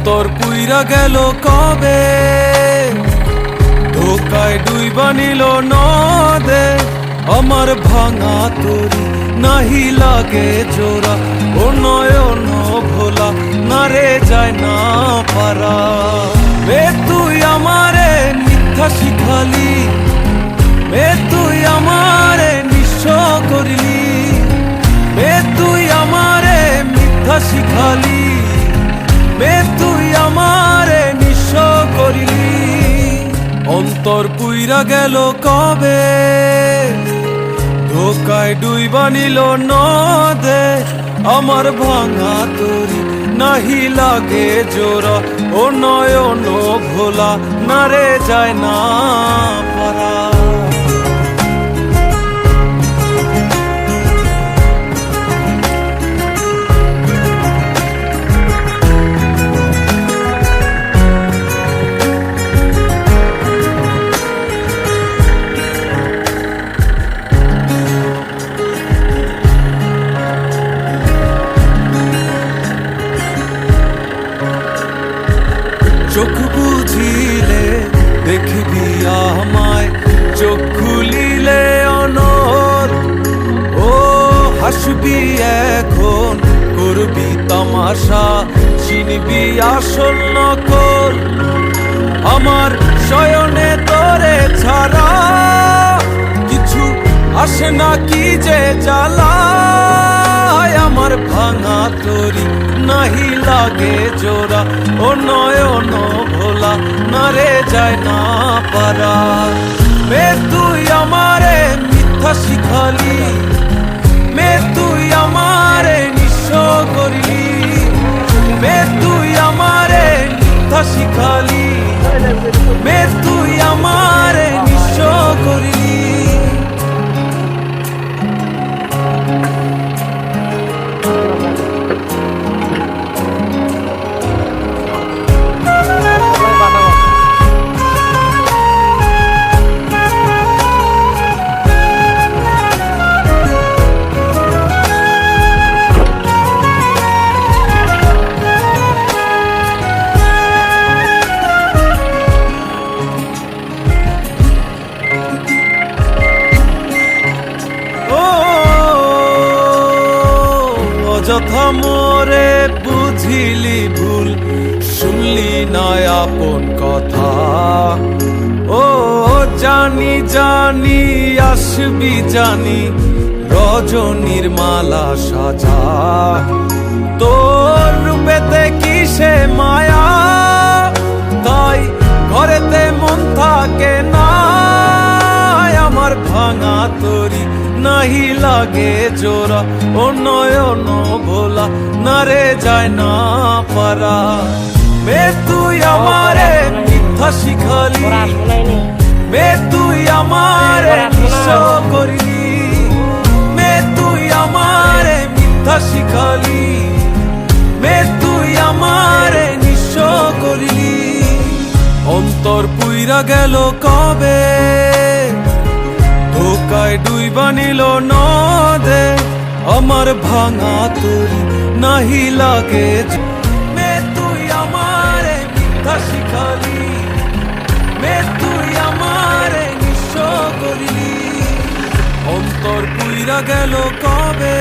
অন্তর পুইরা গেল কবে, ধোকায় ডুইবা নিল নদে। আমার ভাঙা তরি নাহি লাগে জোড়া, ও নয়ন ভোলা না রে যায় না পারা। বে তুই আমারে মিথ্যা শিখালি, বে তুই আমারে নিঃস্ব করলি, বে তুই আমারে মিথ্যা শিখালি, বে তুই আমারে নিঃস্ব করলি। অন্তর পুইরা গেল কবে, ধোকায় ডুইবা নিল নদে। আমার ভাঙা তরি নাহি লাগে জোড়া, ও নয়ন ভোলা না রে যায় না পারা। চোখ বুঝিলে দেখবি আমায়, চোখ খুলিলে অনর। ও হাসবি এখন, করবি তামাশা, চিনবি আসল নকল। আমার শয়নে তোরে ছাড়া কিছু আসে না কি যে জ্বালা। আমার ভাঙা তরি নাহি লাগে জোড়া, ও নয়ন ভোলা না রে যায় না পারা। মে তুই আমারে মিথ্যা শিখালি, মে তুই আমারে নিঃস্ব করলি, মে তুই আমারে মিথ্যা শিখালি, মে তুই আমারে নিঃস্ব করলি। যথা মোরে বুঝিলি ভুল, শুনলি না আপন কথা। ও জানি জানি আসবি জানি, রজনীর মালা সাজা। তোর রূপেতে কিসে মায়া, তাই ঘরেতে মন থাকে না। আমার ভাঙা তরি নাহি লাগে জোড়া, ও নয়ন ভোলা না রে যায় না পারা। মে তুই আমারে মিথ্যা শিখালি, মে তুই আমারে নিঃস্ব করলি, মে তুই আমারে মিথ্যা শিখালি, মে তুই আমারে নিঃস্ব করলি। অন্তর পুইরা গেল কবে, ধোকায় ডুইবা নিল নদে। আমার ভাঙা তরি নাহি লাগে, মে তুই আমারে মিথ্যা শিখালি, মে তুই আমারে নিঃস্ব করলি। অন্তর পুইরা গেল কবে।